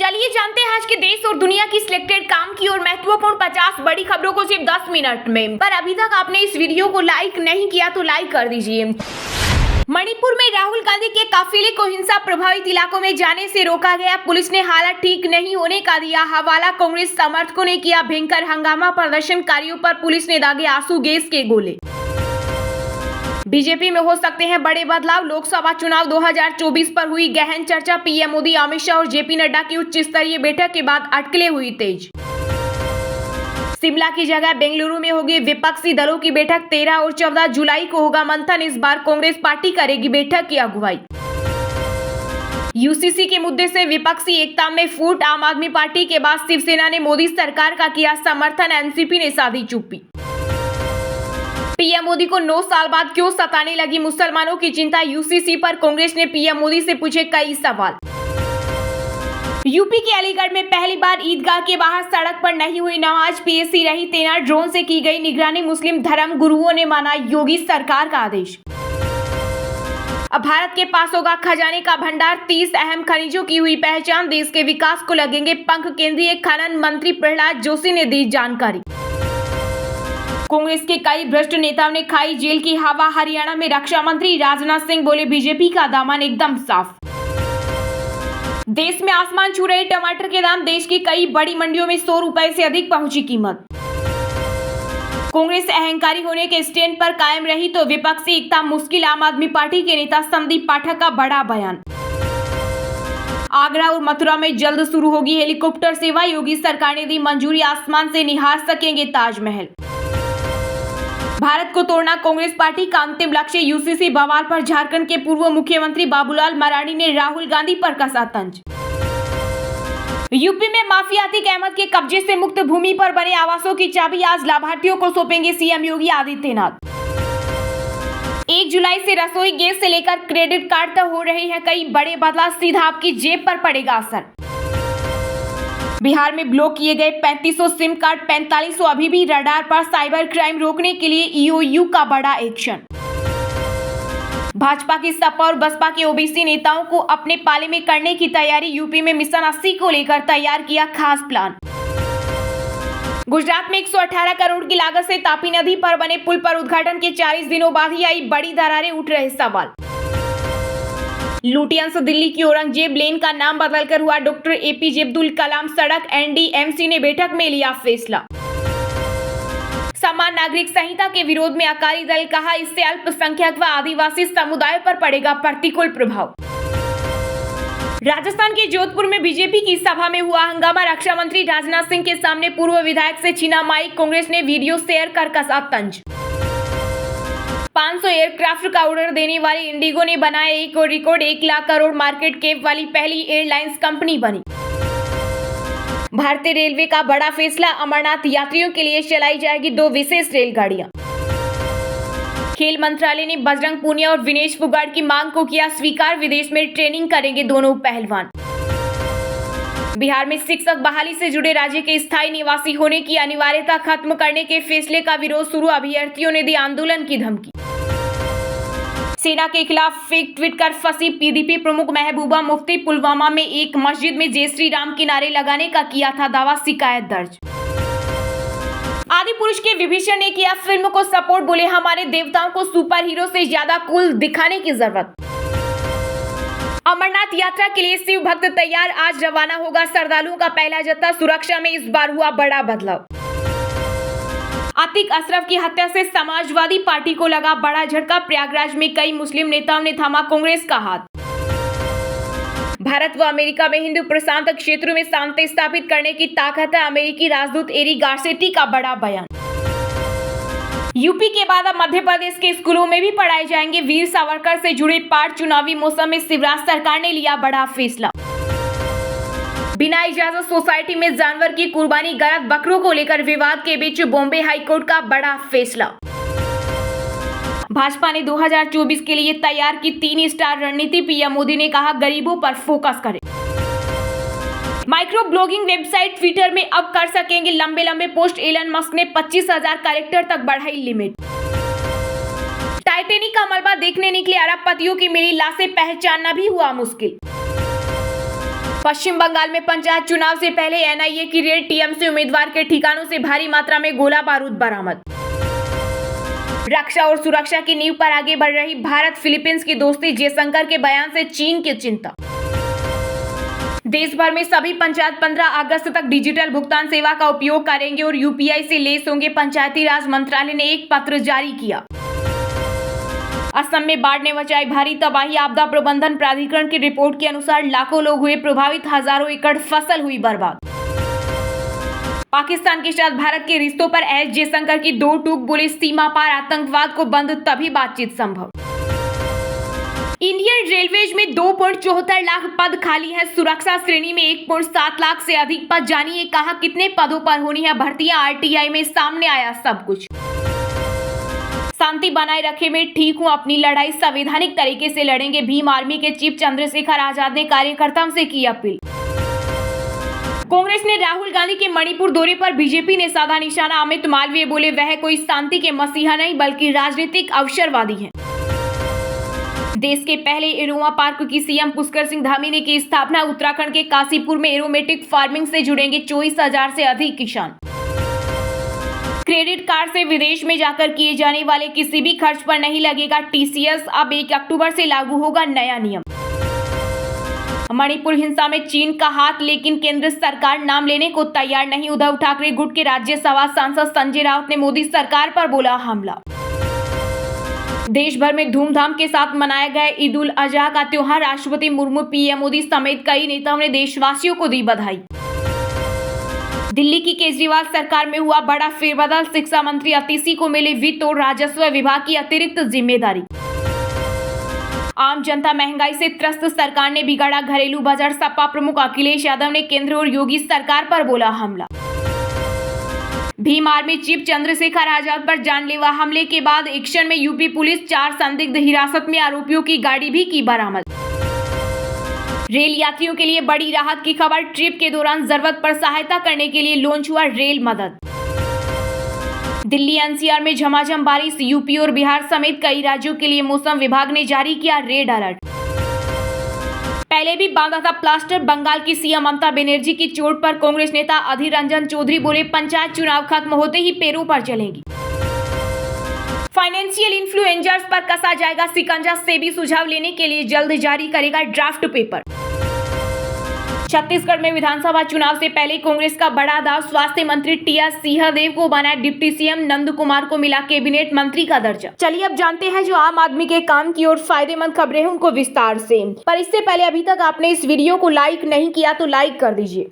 चलिए जानते हैं आज के देश और दुनिया की सिलेक्टेड काम की और महत्वपूर्ण 50 बड़ी खबरों को सिर्फ 10 मिनट में। पर अभी तक आपने इस वीडियो को लाइक नहीं किया तो लाइक कर दीजिए। मणिपुर में राहुल गांधी के काफिले को हिंसा प्रभावित इलाकों में जाने से रोका गया। पुलिस ने हालात ठीक नहीं होने का दिया हवाला। कांग्रेस समर्थकों ने किया भयंकर हंगामा। प्रदर्शनकारियों पर पुलिस ने दागे आंसू गैस के गोले। बीजेपी में हो सकते हैं बड़े बदलाव। लोकसभा चुनाव 2024 पर हुई गहन चर्चा। पीएम मोदी, अमित शाह और जेपी नड्डा की उच्च स्तरीय बैठक के बाद अटकलें हुई तेज। शिमला की जगह बेंगलुरु में होगी विपक्षी दलों की बैठक। 13 और 14 जुलाई को होगा मंथन। इस बार कांग्रेस पार्टी करेगी बैठक की अगुवाई। यूसीसी के मुद्दे से विपक्षी एकता में फूट। आम आदमी पार्टी के बाद शिवसेना ने मोदी सरकार का किया समर्थन। एनसीपी ने साधी चुप्पी। पीएम मोदी को 9 साल बाद क्यों सताने लगी मुसलमानों की चिंता। यूसीसी पर कांग्रेस ने पीएम मोदी से पूछे कई सवाल। यूपी के अलीगढ़ में पहली बार ईदगाह के बाहर सड़क पर नहीं हुई नमाज। पीएसी रही तैनात। ड्रोन से की गई निगरानी। मुस्लिम धर्म गुरुओं ने माना योगी सरकार का आदेश। अब भारत के पास होगा खजाने का भंडार। 30 अहम खनिजों की हुई पहचान। देश के विकास को लगेंगे पंख। केंद्रीय खनन मंत्री प्रहलाद जोशी ने दी जानकारी। कांग्रेस के कई भ्रष्ट नेताओं ने खाई जेल की हवा। हरियाणा में रक्षा मंत्री राजनाथ सिंह बोले बीजेपी का दामन एकदम साफ। देश में आसमान छू रहे टमाटर के दाम। देश की कई बड़ी मंडियों में 100 रुपए से अधिक पहुंची कीमत। कांग्रेस अहंकारी होने के स्टैंड पर कायम रही तो विपक्षी एकता मुश्किल। आम आदमी पार्टी के नेता संदीप पाठक का बड़ा बयान। आगरा और मथुरा में जल्द शुरू होगी हेलीकॉप्टर सेवा। योगी सरकार ने दी मंजूरी। आसमान से निहार सकेंगे ताजमहल। भारत को तोड़ना कांग्रेस पार्टी का अंतिम लक्ष्य। यूसीसी बवाल पर झारखंड के पूर्व मुख्यमंत्री बाबूलाल मरांडी ने राहुल गांधी पर कसा तंज। यूपी में माफिया अतीक अहमद के कब्जे से मुक्त भूमि पर बने आवासों की चाबी आज लाभार्थियों को सौंपेंगे सीएम योगी आदित्यनाथ। 1 जुलाई से रसोई गैस से लेकर क्रेडिट कार्ड तक हो रहे हैं कई बड़े बदलाव। सीधा आपकी जेब पर पड़ेगा असर। बिहार में ब्लॉक किए गए 3500 सिम कार्ड। 4500 अभी भी रडार पर। साइबर क्राइम रोकने के लिए ईओयू का बड़ा एक्शन। भाजपा की सपा और बसपा के ओबीसी नेताओं को अपने पाले में करने की तैयारी। यूपी में मिशन 80 को लेकर तैयार किया खास प्लान। गुजरात में 118 करोड़ की लागत से तापी नदी पर बने पुल पर उद्घाटन के 40 दिनों बाद ही आई बड़ी दरारें। उठ रहे सवाल। लुटियंस दिल्ली की औरंगजेब लेन का नाम बदलकर हुआ डॉक्टर एपीजे अब्दुल कलाम सड़क। एनडीएमसी ने बैठक में लिया फैसला। समान नागरिक संहिता के विरोध में अकाली दल कहा इससे अल्पसंख्यक व आदिवासी समुदाय पर पड़ेगा प्रतिकूल प्रभाव। राजस्थान के जोधपुर में बीजेपी की सभा में हुआ हंगामा। रक्षा मंत्री राजनाथ सिंह के सामने पूर्व विधायक से छीना माइक। कांग्रेस ने वीडियो शेयर कर कसा तंज। 500 एयरक्राफ्ट का ऑर्डर देने वाली इंडिगो ने बनाया एक और record. 1 lakh crore market cap वाली पहली एयरलाइंस कंपनी बनी। भारतीय रेलवे का बड़ा फैसला। अमरनाथ यात्रियों के लिए चलाई जाएगी 2 विशेष रेलगाड़ियां। खेल मंत्रालय ने बजरंग पूनिया और विनेश फोगाट की मांग को किया स्वीकार। विदेश में ट्रेनिंग करेंगे दोनों पहलवान। बिहार में शिक्षक बहाली से जुड़े राज्य के स्थायी निवासी होने की अनिवार्यता खत्म करने के फैसले का विरोध शुरू। अभ्यर्थियों ने दी आंदोलन की धमकी। सेना के खिलाफ फेक ट्वीट कर फंसी पीडीपी प्रमुख महबूबा मुफ्ती। पुलवामा में एक मस्जिद में जय श्री राम के नारे लगाने का किया था दावा। शिकायत दर्ज। आदि पुरुष के विभीषण ने किया फिल्म को सपोर्ट। बोले हमारे देवताओं को सुपर हीरो से ज्यादा कूल दिखाने की जरूरत। अमरनाथ यात्रा के लिए शिव भक्त तैयार। आज रवाना होगा श्रद्धालुओं का पहला जत्था। सुरक्षा में इस बार हुआ बड़ा बदलाव। आतिक अशरफ की हत्या से समाजवादी पार्टी को लगा बड़ा झटका। प्रयागराज में कई मुस्लिम नेताओं ने थामा कांग्रेस का हाथ। भारत व अमेरिका में हिंदू प्रशांत क्षेत्र में शांति स्थापित करने की ताकत है। अमेरिकी राजदूत एरी गार्सेटी का बड़ा बयान। यूपी के बाद अब मध्य प्रदेश के स्कूलों में भी पढ़ाए जाएंगे वीर सावरकर से जुड़े पाठ। चुनावी मौसम में शिवराज सरकार ने लिया बड़ा फैसला। बिना इजाजत सोसाइटी में जानवर की कुर्बानी गलत। बकरों को लेकर विवाद के बीच बॉम्बे हाईकोर्ट का बड़ा फैसला। भाजपा ने 2024 के लिए तैयार की 3 स्टार रणनीति। पीएम मोदी ने कहा गरीबों पर फोकस करें। माइक्रो ब्लॉगिंग वेबसाइट ट्विटर में अब कर सकेंगे लंबे लंबे पोस्ट। एलन मस्क ने 25,000 कैरेक्टर तक बढ़ाई लिमिट। टाइटैनिक का मलबा देखने निकले अरबपतियों की मिली लाशें। पहचानना भी हुआ मुश्किल। पश्चिम बंगाल में पंचायत चुनाव से पहले एनआईए की रेड, टीएमसी उम्मीदवार के ठिकानों से भारी मात्रा में गोला बारूद बरामद। रक्षा और सुरक्षा की नींव पर आगे बढ़ रही भारत फिलीपींस की दोस्ती, जयशंकर के बयान से चीन की चिंता। देश भर में सभी पंचायत 15 अगस्त तक डिजिटल भुगतान सेवा का उपयोग करेंगे और यूपीआई से लेस होंगे, पंचायती राज मंत्रालय ने एक पत्र जारी किया। असम में बाढ़ ने मचाई भारी तबाही, आपदा प्रबंधन प्राधिकरण की रिपोर्ट के अनुसार लाखों लोग हुए प्रभावित, हजारों एकड़ फसल हुई बर्बाद। पाकिस्तान के साथ भारत के रिश्तों पर एस जयशंकर की दो टूक, बोले सीमा पार आतंकवाद को बंद तभी बातचीत संभव। इंडियन रेलवेज में 2.74 लाख पद खाली है, सुरक्षा श्रेणी में 1.7 लाख से अधिक पद, जानिए कहां कितने पदों पर होनी है भर्तियां, आरटीआई में सामने आया सब कुछ। शांति बनाए रखे में ठीक हूं, अपनी लड़ाई संवैधानिक तरीके से लड़ेंगे, भीम आर्मी के चीफ चंद्रशेखर आजाद ने कार्यकर्ताओं से की अपील। कांग्रेस ने राहुल गांधी के मणिपुर दौरे पर बीजेपी ने साधा निशाना, अमित मालवीय बोले वह कोई शांति के मसीहा नहीं बल्कि राजनीतिक अवसरवादी हैं। देश के पहले एरोमा पार्क की सीएम पुष्कर सिंह धामी ने की स्थापना, उत्तराखंड के काशीपुर में एरोमेटिक फार्मिंग से जुड़ेंगे 24,000 से अधिक किसान। क्रेडिट कार्ड से विदेश में जाकर किए जाने वाले किसी भी खर्च पर नहीं लगेगा टीसीएस, अब 1 अक्टूबर से लागू होगा नया नियम। मणिपुर हिंसा में चीन का हाथ, लेकिन केंद्र सरकार नाम लेने को तैयार नहीं, उद्धव ठाकरे गुट के राज्यसभा सांसद संजय राउत ने मोदी सरकार पर बोला हमला। देश भर में धूमधाम के साथ मनाया गया ईद उल अजहा का त्योहार, राष्ट्रपति मुर्मू, पीएम मोदी समेत कई नेताओं ने देशवासियों को दी बधाई। दिल्ली की केजरीवाल सरकार में हुआ बड़ा फेरबदल, शिक्षा मंत्री अतिशी को मिली वित्त और राजस्व विभाग की अतिरिक्त जिम्मेदारी। आम जनता महंगाई से त्रस्त, सरकार ने बिगाड़ा घरेलू बाजार, सपा प्रमुख अखिलेश यादव ने केंद्र और योगी सरकार पर बोला हमला। भीम आर्मी चीफ चंद्रशेखर आजाद पर जानलेवा हमले के बाद एक्शन में यूपी पुलिस, 4 संदिग्ध हिरासत में, आरोपियों की गाड़ी भी की बरामद। रेल यात्रियों के लिए बड़ी राहत की खबर, ट्रिप के दौरान जरूरत पर सहायता करने के लिए लॉन्च हुआ रेल मदद। दिल्ली एनसीआर में झमाझम बारिश, यूपी और बिहार समेत कई राज्यों के लिए मौसम विभाग ने जारी किया रेड अलर्ट। पहले भी बांधा था प्लास्टर, बंगाल की सीएम ममता बनर्जी की चोट पर कांग्रेस नेता अधीर रंजन चौधरी बोले पंचायत चुनाव खत्म होते ही पैरों पर चलेंगी। फाइनेंशियल इन्फ्लुएंजर्स पर कसा जाएगा शिकंजा, सेबी सुझाव लेने के लिए जल्द जारी करेगा ड्राफ्ट पेपर। छत्तीसगढ़ में विधानसभा चुनाव से पहले कांग्रेस का बड़ा दाव, स्वास्थ्य मंत्री टीएस सिंहदेव को बनाया डिप्टी सीएम, नंद कुमार को मिला कैबिनेट मंत्री का दर्जा। चलिए अब जानते हैं जो आम आदमी के काम की और फायदेमंद खबरें हैं उनको विस्तार से, पर इससे पहले अभी तक आपने इस वीडियो को लाइक नहीं किया तो लाइक कर दीजिए।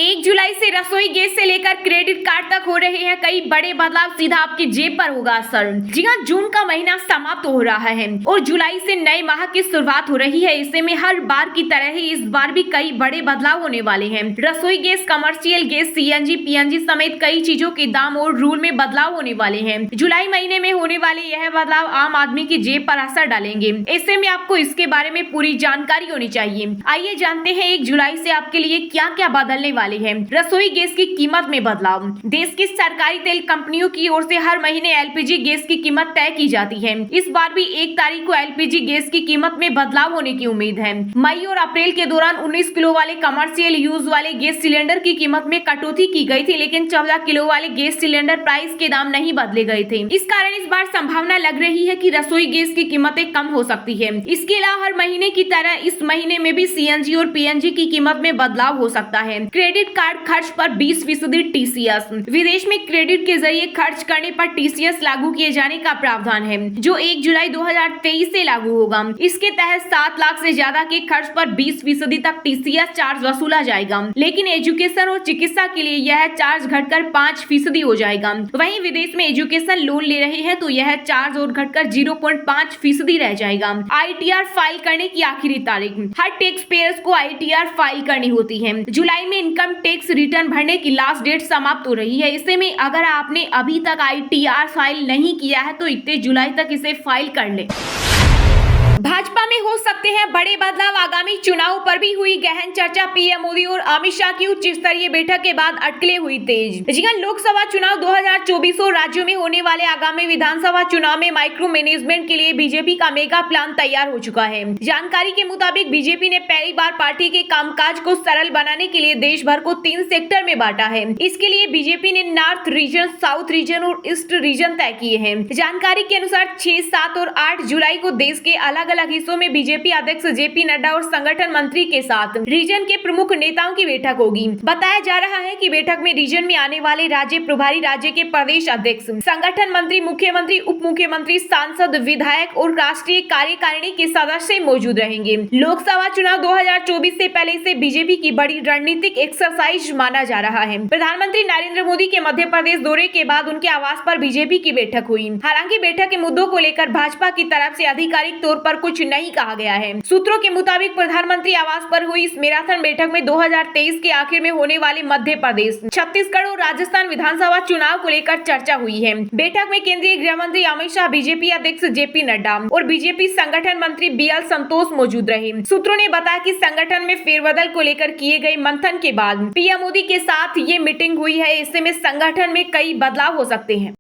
1 जुलाई से रसोई गैस से लेकर क्रेडिट कार्ड तक हो रहे हैं कई बड़े बदलाव, सीधा आपकी जेब पर होगा असर। जी हां, जून का महीना समाप्त हो रहा है और जुलाई से नए माह की शुरुआत हो रही है। ऐसे में हर बार की तरह ही इस बार भी कई बड़े बदलाव होने वाले हैं। रसोई gas, commercial gas, CNG, PNG समेत कई चीजों के दाम और रूल में बदलाव होने वाले हैं। जुलाई महीने में होने वाले यह बदलाव आम आदमी की जेब पर असर डालेंगे। ऐसे में आपको इसके बारे में पूरी जानकारी होनी चाहिए। आइए जानते हैं 1 जुलाई से आपके लिए क्या क्या बदलने वाले हैं। रसोई गैस की कीमत में बदलाव, देश की सरकारी तेल कंपनियों की ओर से हर महीने एलपीजी गैस की कीमत तय की जाती है। इस बार भी 1 तारीख को एलपीजी गैस की कीमत में बदलाव होने की उम्मीद है। मई और अप्रैल के दौरान 19 किलो वाले कमर्शियल यूज वाले गैस सिलेंडर की कीमत में कटौती की गई थी, लेकिन 14 किलो वाले गैस सिलेंडर प्राइस के दाम नहीं बदले गए थे। इस कारण इस बार संभावना लग रही है कि रसोई गैस की कीमतें कम हो सकती है। इसके अलावा हर महीने की तरह इस महीने में भी सीएनजी और पीएनजी की कीमत में बदलाव हो सकता है। क्रेडिट कार्ड खर्च पर 20% टीसीएस, विदेश में क्रेडिट के जरिए खर्च करने पर टीसीएस लागू किए जाने का प्रावधान है, जो 1 जुलाई 2023 से लागू होगा। इसके तहत 7 लाख से ज्यादा के खर्च पर 20% तक टीसीएस चार्ज वसूला जाएगा, लेकिन एजुकेशन और चिकित्सा के लिए यह चार्ज घटकर 5% हो जाएगा। वहीं विदेश में एजुकेशन लोन ले रहे हैं तो यह चार्ज और घटकर 0.5% रह जाएगा। आईटीआर फाइल करने की आखिरी तारीख, हर टैक्स पेयर्स को आईटीआर फाइल करनी होती है। जुलाई में इनकम टैक्स रिटर्न भरने की लास्ट डेट समाप्त हो रही है। ऐसे में अगर आपने अभी तक आईटीआर फाइल नहीं किया है तो 31 जुलाई तक इसे फाइल कर ले। भाजपा में हो सकते हैं बड़े बदलाव, आगामी चुनाव पर भी हुई गहन चर्चा। पीएम मोदी और अमित शाह की उच्च स्तरीय बैठक के बाद अटकलें हुई तेज। जी हां, लोकसभा चुनाव 2024 और राज्यों में होने वाले आगामी विधानसभा चुनाव में माइक्रो मैनेजमेंट के लिए बीजेपी का मेगा प्लान तैयार हो चुका है। जानकारी के मुताबिक बीजेपी ने पहली बार पार्टी के कामकाज को सरल बनाने के लिए देश भर को 3 सेक्टर में बांटा है। इसके लिए बीजेपी ने नॉर्थ रीजन, साउथ रीजन और ईस्ट रीजन तय किए हैं। जानकारी के अनुसार 6, 7 और 8 जुलाई को देश के अलग अलग हिस्सों में बीजेपी अध्यक्ष जेपी नड्डा और संगठन मंत्री के साथ रीजन के प्रमुख नेताओं की बैठक होगी। बताया जा रहा है कि बैठक में रीजन में आने वाले राज्य प्रभारी, राज्य के प्रदेश अध्यक्ष, संगठन मंत्री, मुख्यमंत्री, उप मुख्यमंत्री, सांसद, विधायक और राष्ट्रीय कार्यकारिणी के सदस्य मौजूद रहेंगे। लोकसभा चुनाव 2024 से पहले इसे बीजेपी की बड़ी रणनीतिक एक्सरसाइज माना जा रहा है। प्रधानमंत्री नरेंद्र मोदी के मध्य प्रदेश दौरे के बाद उनके आवास पर बीजेपी की बैठक हुई। हालांकि बैठक के मुद्दों को लेकर भाजपा की तरफ से आधिकारिक तौर पर कुछ नहीं कहा गया है। सूत्रों के मुताबिक प्रधानमंत्री आवास पर हुई इस मैराथन बैठक में 2023 के आखिर में होने वाले मध्य प्रदेश, छत्तीसगढ़ और राजस्थान विधानसभा चुनाव को लेकर चर्चा हुई है। बैठक में केंद्रीय गृह मंत्री अमित शाह, बीजेपी अध्यक्ष जेपी नड्डा और बीजेपी संगठन मंत्री बीएल संतोष मौजूद रहे। सूत्रों ने बताया कि संगठन में फेरबदल को लेकर किए गए मंथन के बाद पीएम मोदी के साथ ये मीटिंग हुई है। ऐसे में संगठन में कई बदलाव हो सकते हैं।